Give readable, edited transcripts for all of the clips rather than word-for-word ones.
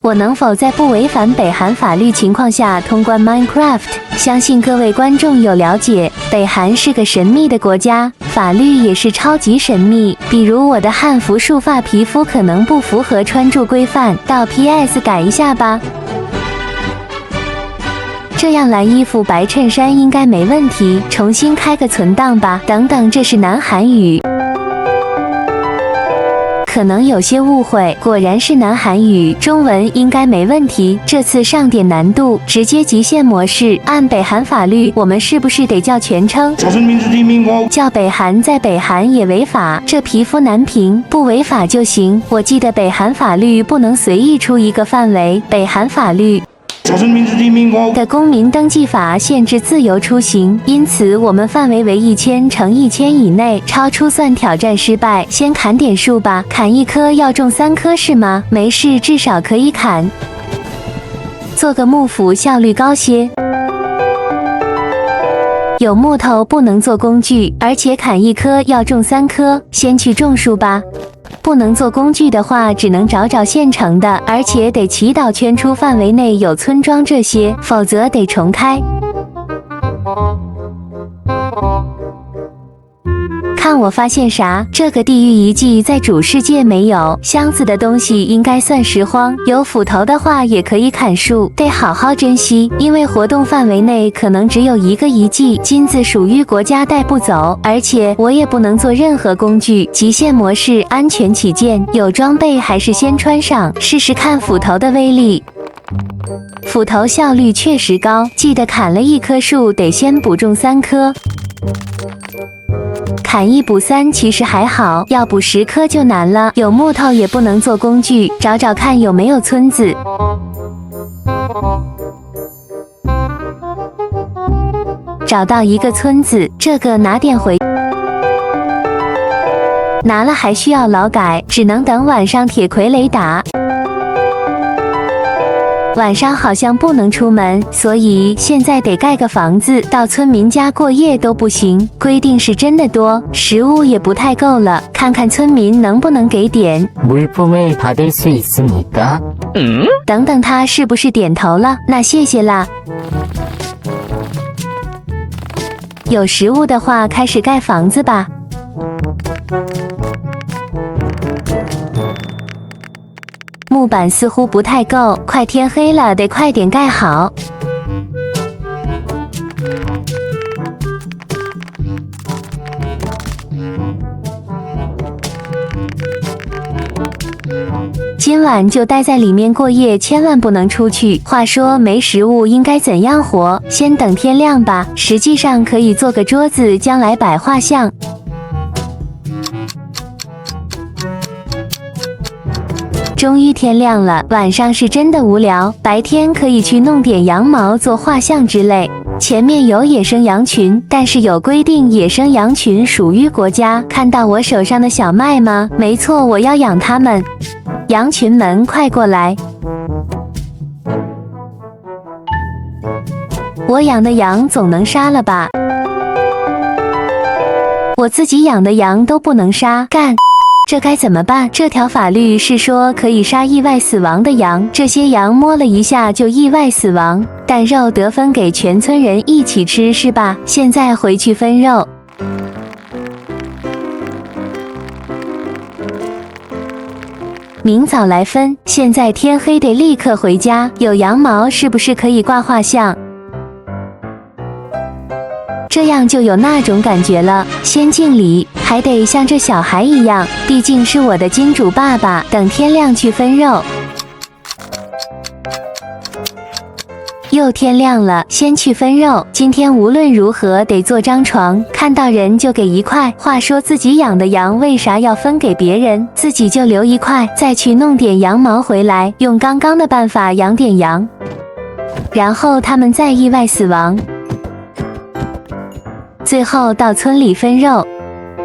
我能否在不违反北韩法律情况下通关 Minecraft？ 相信各位观众有了解，北韩是个神秘的国家，法律也是超级神秘。比如我的汉服束发皮肤可能不符合穿着规范，到 PS 改一下吧。这样蓝衣服白衬衫应该没问题，重新开个存档吧。等等，这是南韩语。可能有些误会，果然是南韩语，中文应该没问题。这次上点难度，直接极限模式。按北韩法律，我们是不是得叫全称？叫北韩在北韩也违法，这皮肤难评，不违法就行。我记得北韩法律不能随意出一个范围，北韩法律的公民登记法限制自由出行，因此我们范围为1000乘1000以内，超出算挑战失败。先砍点树吧，砍1棵要种3棵是吗？没事，至少可以砍。做个幕府效率高些。有木头不能做工具，而且砍1棵要种3棵，先去种树吧。不能做工具的话，只能找现成的，而且得祈祷圈出范围内有村庄这些，否则得重开。看我发现啥？这个地狱遗迹在主世界没有，箱子的东西应该算拾荒。有斧头的话也可以砍树，得好好珍惜，因为活动范围内可能只有一个遗迹。金子属于国家带不走，而且我也不能做任何工具。极限模式，安全起见，有装备还是先穿上，试试看斧头的威力。斧头效率确实高，记得砍了1棵树得先补种3棵。砍1补3其实还好，要补10棵就难了。有木头也不能做工具，找看有没有村子。找到一个村子，这个拿点回。拿了还需要劳改，只能等晚上铁傀儡打。晚上好像不能出门，所以现在得盖个房子，到村民家过夜都不行。规定是真的多，食物也不太够了，看看村民能不能给点。물품을 받을 수 있습니까？等等，他是不是点头了？那谢谢啦。有食物的话，开始盖房子吧。木板似乎不太够，快天黑了，得快点盖好。今晚就待在里面过夜，千万不能出去。话说没食物应该怎样活？先等天亮吧。实际上可以做个桌子，将来摆画像。终于天亮了，晚上是真的无聊，白天可以去弄点羊毛做画像之类。前面有野生羊群，但是有规定野生羊群属于国家。看到我手上的小麦吗？没错，我要养它们。羊群们快过来！我养的羊总能杀了吧？我自己养的羊都不能杀，干！这该怎么办？这条法律是说可以杀意外死亡的羊，这些羊摸了一下就意外死亡，但肉得分给全村人一起吃是吧？现在回去分肉。明早来分，现在天黑得立刻回家。有羊毛是不是可以挂画像？这样就有那种感觉了。先敬礼，还得像这小孩一样，毕竟是我的金主爸爸。等天亮去分肉。又天亮了，先去分肉。今天无论如何得做张床，看到人就给1块。话说自己养的羊为啥要分给别人，自己就留1块，再去弄点羊毛回来，用刚刚的办法养点羊，然后他们再意外死亡。最后到村里分肉，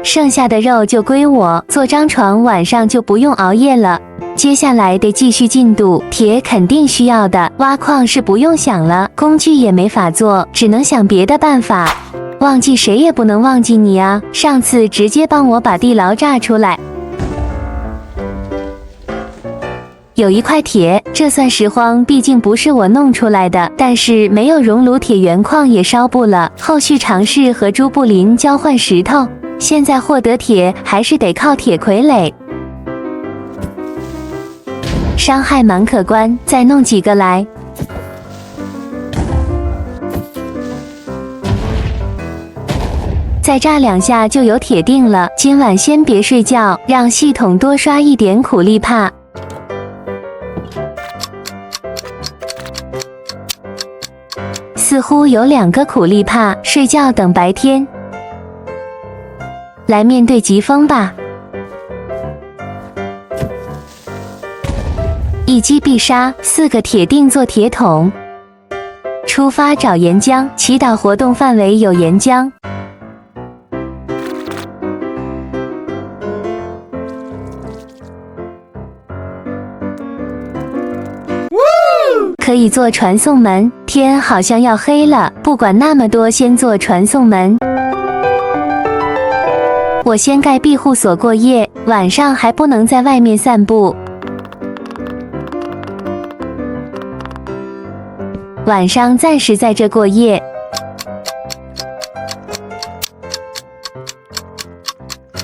剩下的肉就归我。做张床，晚上就不用熬夜了。接下来得继续进度，铁肯定需要的，挖矿是不用想了，工具也没法做，只能想别的办法。忘记谁也不能忘记你啊！上次直接帮我把地牢炸出来。有一块铁，这算拾荒，毕竟不是我弄出来的。但是没有熔炉，铁原矿也烧不了。后续尝试和朱布林交换石头，现在获得铁还是得靠铁傀儡，伤害蛮可观。再弄几个来。再炸2下就有铁锭了。今晚先别睡觉，让系统多刷一点苦力怕。似乎有2个苦力怕，睡觉等白天。来面对疾风吧，一击必杀，4个铁锭做铁桶。出发找岩浆，祈祷活动范围有岩浆。可以做传送门，天好像要黑了，不管那么多，先做传送门。我先盖庇护所过夜，晚上还不能在外面散步。晚上暂时在这过夜。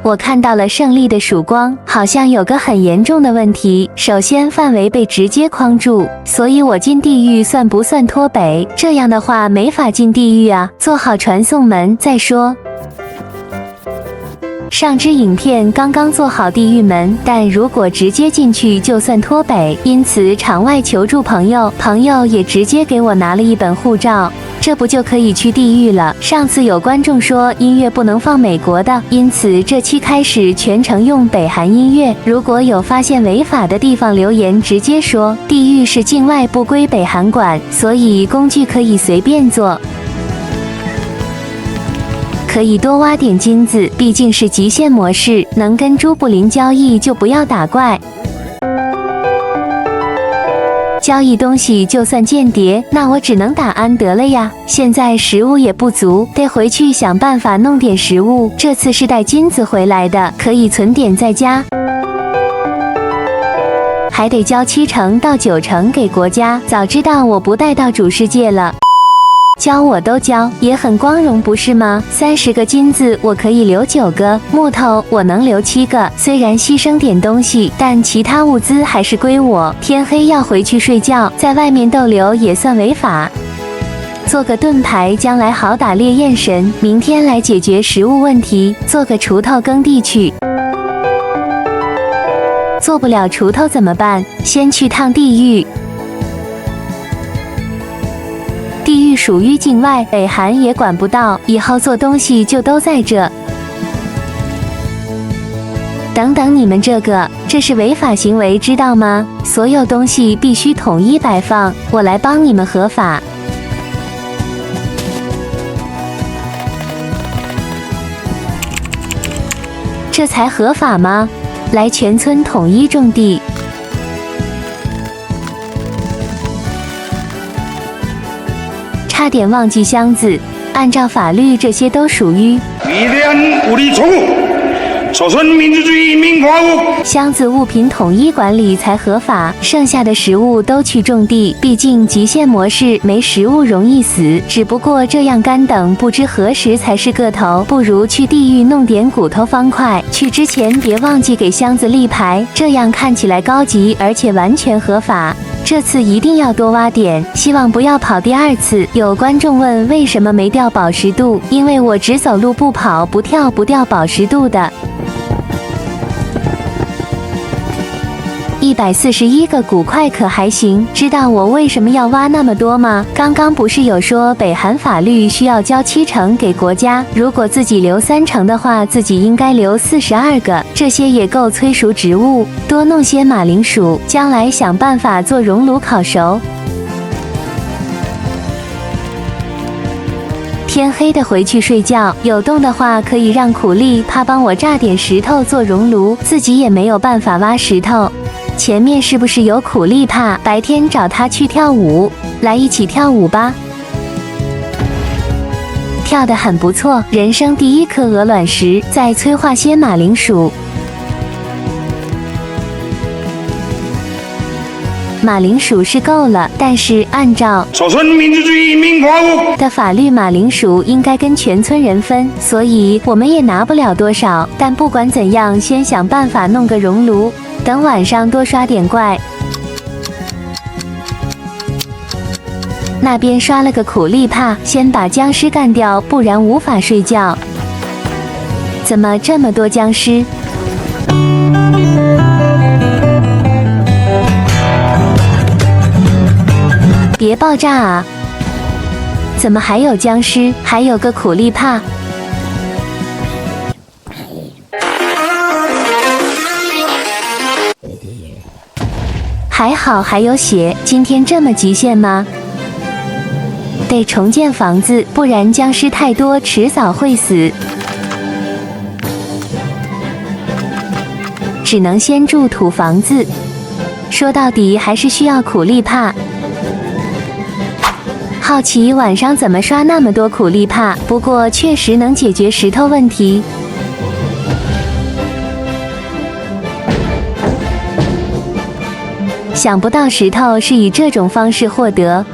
我看到了胜利的曙光，好像有个很严重的问题。首先，范围被直接框住，所以我进地狱算不算脱北？这样的话没法进地狱啊！做好传送门再说。上支影片刚刚做好地狱门，但如果直接进去就算脱北，因此场外求助朋友，朋友也直接给我拿了一本护照。这不就可以去地狱了？上次有观众说音乐不能放美国的，因此这期开始全程用北韩音乐。如果有发现违法的地方留言，直接说地狱是境外不归北韩管，所以工具可以随便做。可以多挖点金子，毕竟是极限模式，能跟朱布林交易就不要打怪。交易东西就算间谍，那我只能打安德了呀。现在食物也不足，得回去想办法弄点食物。这次是带金子回来的，可以存点在家。还得交70%到90%给国家，早知道我不带到主世界了。交我都交，也很光荣不是吗？30个金子我可以留9个，木头我能留7个。虽然牺牲点东西，但其他物资还是归我。天黑要回去睡觉，在外面逗留也算违法。做个盾牌，将来好打烈焰神。明天来解决食物问题，做个锄头耕地去。做不了锄头怎么办？先去趟地狱。地狱属于境外，北韩也管不到，以后做东西就都在这。等等，你们这是违法行为，知道吗？所有东西必须统一摆放，我来帮你们合法。这才合法吗？来，全村统一种地。差点忘记箱子，按照法律这些都属于箱子物品统一管理才合法，剩下的食物都去种地。毕竟极限模式没食物容易死，只不过这样干等不知何时才是个头，不如去地狱弄点骨头方块。去之前别忘记给箱子立牌，这样看起来高级，而且完全合法。这次一定要多挖点，希望不要跑第2次。有观众问为什么没掉宝石度，因为我只走路不跑不跳，不掉宝石度的。141个骨块可还行？知道我为什么要挖那么多吗？刚刚不是有说北韩法律需要交70%给国家，如果自己留30%的话，自己应该留42个，这些也够催熟植物。多弄些马铃薯，将来想办法做熔炉烤熟。天黑的回去睡觉，有洞的话可以让苦力怕帮我炸点石头做熔炉，自己也没有办法挖石头。前面是不是有苦力怕？白天找他去跳舞，来一起跳舞吧。跳得很不错，人生第1颗鹅卵石，再催化些马铃薯。马铃薯是够了，但是按照朝鲜民主主义人民共和国的法律，马铃薯应该跟全村人分，所以我们也拿不了多少。但不管怎样，先想办法弄个熔炉，等晚上多刷点怪。那边刷了个苦力怕，先把僵尸干掉，不然无法睡觉。怎么这么多僵尸？别爆炸啊！怎么还有僵尸？还有个苦力怕。还好还有血，今天这么极限吗？得重建房子，不然僵尸太多，迟早会死。只能先住土房子。说到底还是需要苦力怕。好奇晚上怎么刷那么多苦力怕，不过确实能解决石头问题。想不到石头是以这种方式获得。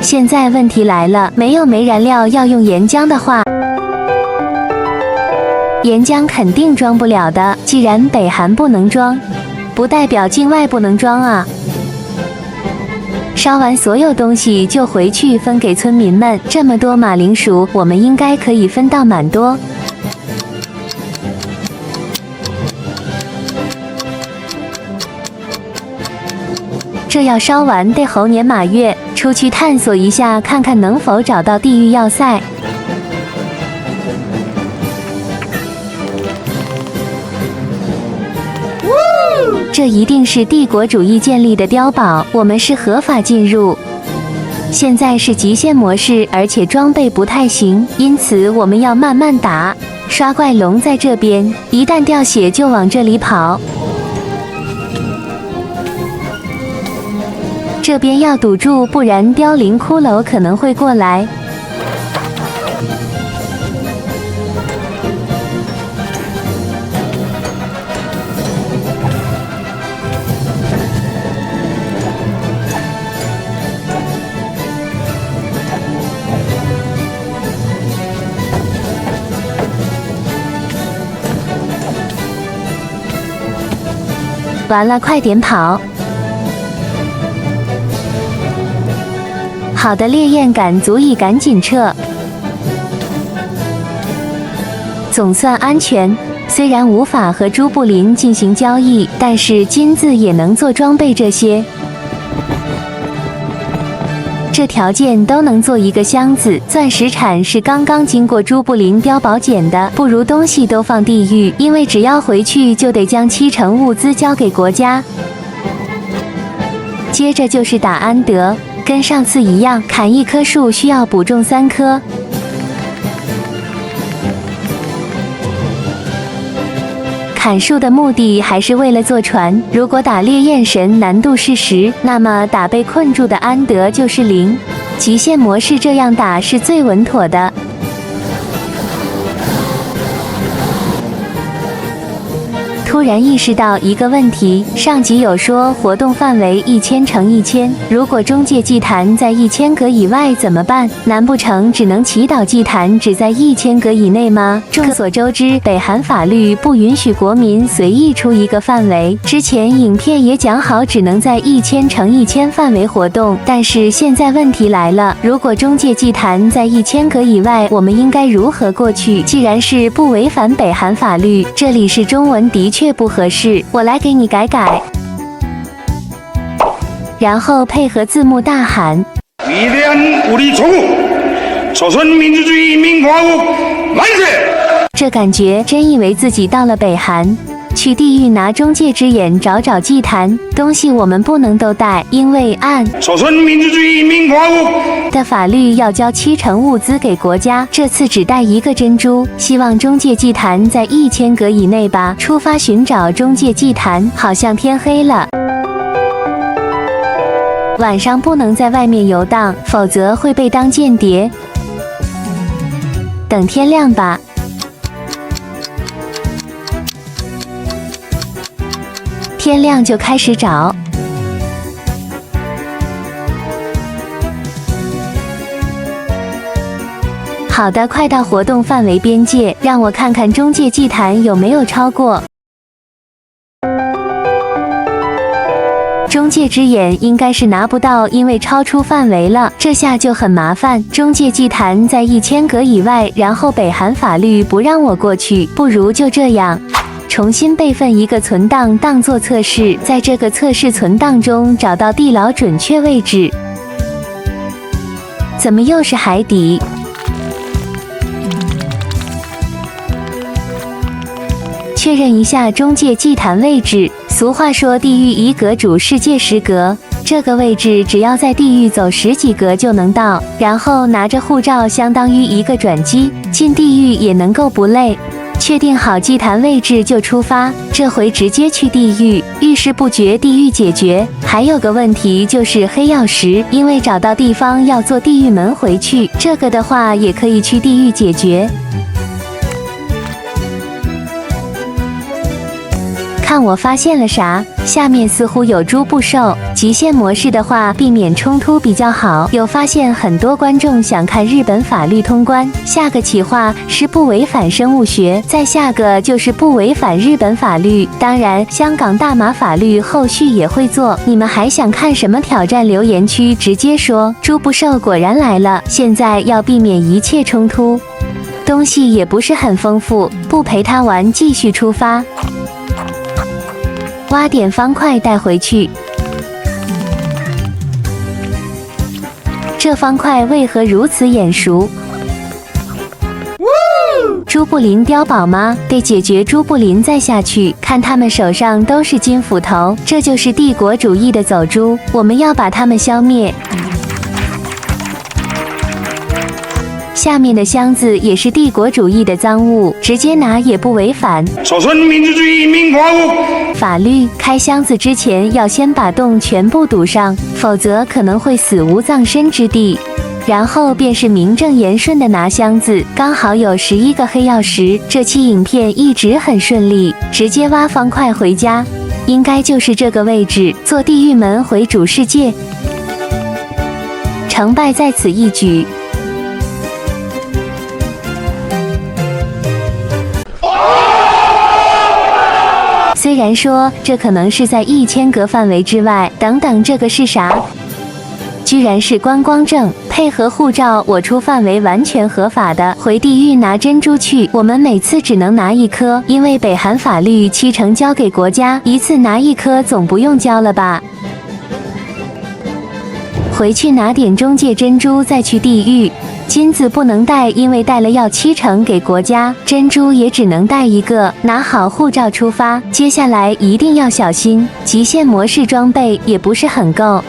现在问题来了，没有煤燃料，要用岩浆的话，岩浆肯定装不了的。既然北韩不能装，不代表境外不能装啊。烧完所有东西就回去分给村民们。这么多马铃薯，我们应该可以分到蛮多。这要烧完得猴年马月，出去探索一下，看看能否找到地狱要塞。这一定是帝国主义建立的碉堡，我们是合法进入。现在是极限模式，而且装备不太行，因此我们要慢慢打。刷怪龙在这边，一旦掉血就往这里跑。这边要堵住，不然凋零骷髅可能会过来。完了，快点跑！好的，烈焰感足以赶紧撤，总算安全。虽然无法和朱布林进行交易，但是金子也能做装备，这些这条件都能做一个箱子。钻石铲是刚刚经过朱布林碉堡捡的，不如东西都放地狱，因为只要回去就得将70%物资交给国家。接着就是打安德。跟上次一样，砍一棵树需要补种3棵。砍树的目的还是为了坐船。如果打烈焰神难度是10，那么打被困住的安德就是0。极限模式这样打是最稳妥的。突然意识到一个问题，上集有说活动范围1000乘1000，如果中介祭坛在1000格以外怎么办？难不成只能祈祷祭坛只在1000格以内吗？众所周知，北韩法律不允许国民随意出一个范围。之前影片也讲好，只能在1000乘1000范围活动。但是现在问题来了，如果中介祭坛在1000格以外，我们应该如何过去？既然是不违反北韩法律，这里是中文的确不合适，我来给你改改，然后配合字幕大喊这感觉真以为自己到了北韩。去地狱拿中介之眼找找祭坛，东西我们不能都带，因为按的法律要交70%物资给国家。这次只带1个珍珠，希望中介祭坛在1000格以内吧。出发寻找中介祭坛，好像天黑了，晚上不能在外面游荡，否则会被当间谍。等天亮吧。天亮就开始找。好的，快到活动范围边界，让我看看中介祭坛有没有超过。中介之眼应该是拿不到，因为超出范围了，这下就很麻烦。中介祭坛在1000格以外，然后北韩法律不让我过去，不如就这样。重新备份一个存档当做测试，在这个测试存档中找到地牢准确位置。怎么又是海底？确认一下中介祭坛位置。俗话说地狱1格主世界10格，这个位置只要在地狱走10几格就能到，然后拿着护照相当于一个转机，进地狱也能够不累。确定好祭坛位置就出发，这回直接去地狱，遇事不决地狱解决。还有个问题就是黑曜石，因为找到地方要坐地狱门回去，这个的话也可以去地狱解决。看我发现了啥？下面似乎有猪不兽，极限模式的话避免冲突比较好。有发现很多观众想看日本法律通关，下个企划是不违反生物学，再下个就是不违反日本法律。当然，香港大麻法律后续也会做。你们还想看什么挑战？留言区直接说。猪不兽果然来了，现在要避免一切冲突。东西也不是很丰富，不陪他玩，继续出发。挖点方块带回去。这方块为何如此眼熟？朱布林碉堡吗？得解决朱布林再下去。看他们手上都是金斧头，这就是帝国主义的走猪，我们要把他们消灭。下面的箱子也是帝国主义的赃物，直接拿也不违反。朝鲜民主主义人民共和国法律，开箱子之前要先把洞全部堵上，否则可能会死无葬身之地。然后便是名正言顺的拿箱子，刚好有11个黑曜石。这期影片一直很顺利，直接挖方块回家，应该就是这个位置，坐地狱门回主世界。成败在此一举。虽然说这可能是在1000格范围之外，等等，这个是啥？居然是观光证，配合护照，我出范围完全合法的。回地狱拿珍珠去，我们每次只能拿1颗，因为北韩法律70%交给国家，一次拿1颗总不用交了吧？回去拿点中介珍珠，再去地狱。金子不能带，因为带了要70%给国家，珍珠也只能带1个。拿好护照出发，接下来一定要小心，极限模式装备也不是很够。